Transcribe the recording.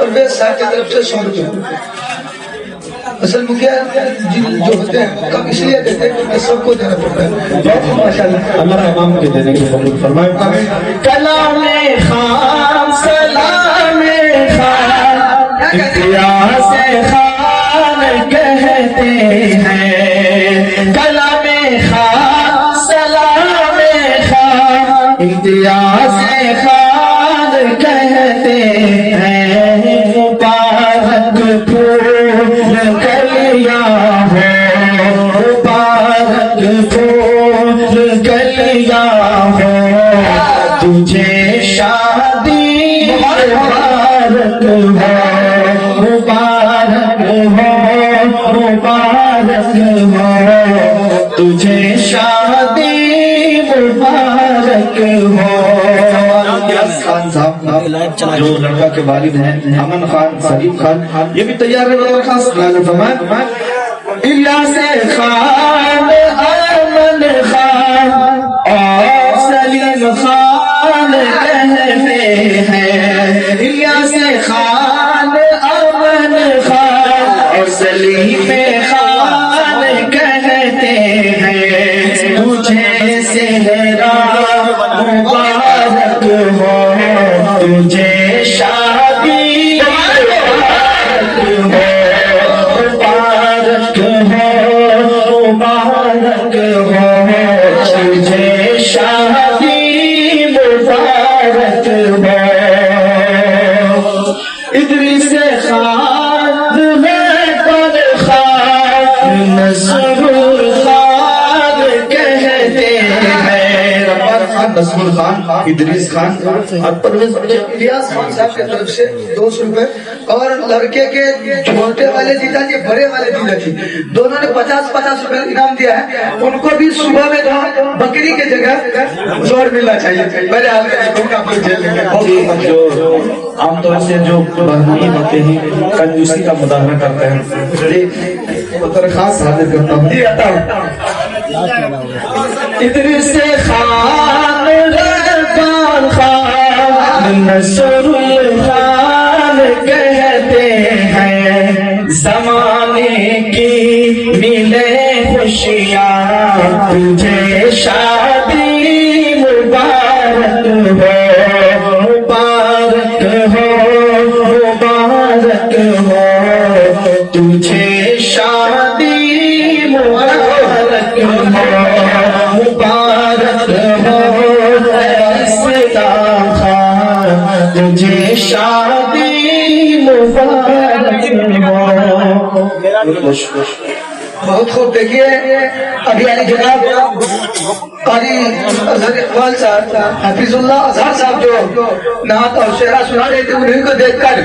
پرویز صاحب کی طرف سے 100 روپے اصل مکھیا جو ہوتے ہیں کم اس لیے دیتے ہیں کہ سب کو دینا پڑتا ہے ماشاءاللہ اللہ امام کے دینے کی قبول فرمائے۔ کلام خان سلام خان امتیاز خان کہتے ہیں کلام خان سلام خان امتیاز خان کہتے ہیں مبارک پھول کلیا ہو مبارک پھول کلیا ہو تجھے شادی مبارک ہو مبارک ہو مبارک ہو تجھے شادی مبارک ہو۔ خان صاحب جو لڑکا کے والد ہیں امن خان سلیم خان یہ بھی تیار ہے میرے خاص فرمائیں۔ الیاس خان امن خان اور سلیم خان کہتے ہیں الیاس خان امن خان اور سلیم خان کہتے ہیں تجھے صحرا مبارک ہو تجھے شادی مبارک ہو مبارک ہو مبارک ہو تجھے شادی مبارک ہو۔ ادریس خان خان نصر خان کہتے ہیں نصر خان ادریس خان اور پرویز الیاس خان صاحب کی طرف سے 200 روپے اور لڑکے کے چھوٹے والے دیدا جی بڑے والے دیدا جی دونوں نے 50-50 روپے انعام دیا ہے ان کو بھی صبح میں بکری کے جگہ زور ملنا چاہیے پہلے آپ جو عام طور سے جو بہنوئی ہوتے ہیں کنجوسی کا مظاہرہ کرتے ہیں درخواست حاضر کرتا ہوں ادریس خان ربان خان نصر خان کہتے ہیں زمانے کی ملے خوشیاں تجھے شادی مبارک ہو مبارک ہو مبارک ہو تجھے شادی مبارک ہو مبارک ہو اسلام خان تجھے شادی مبارک ہو۔ بہت خوب. دیکھیے ابھی علی جناب قاری اظہر اقبال صاحب حفیظ اللہ اظہر صاحب جو نعت اور شعرا سنا رہے تھے انہیں کو دیکھ کر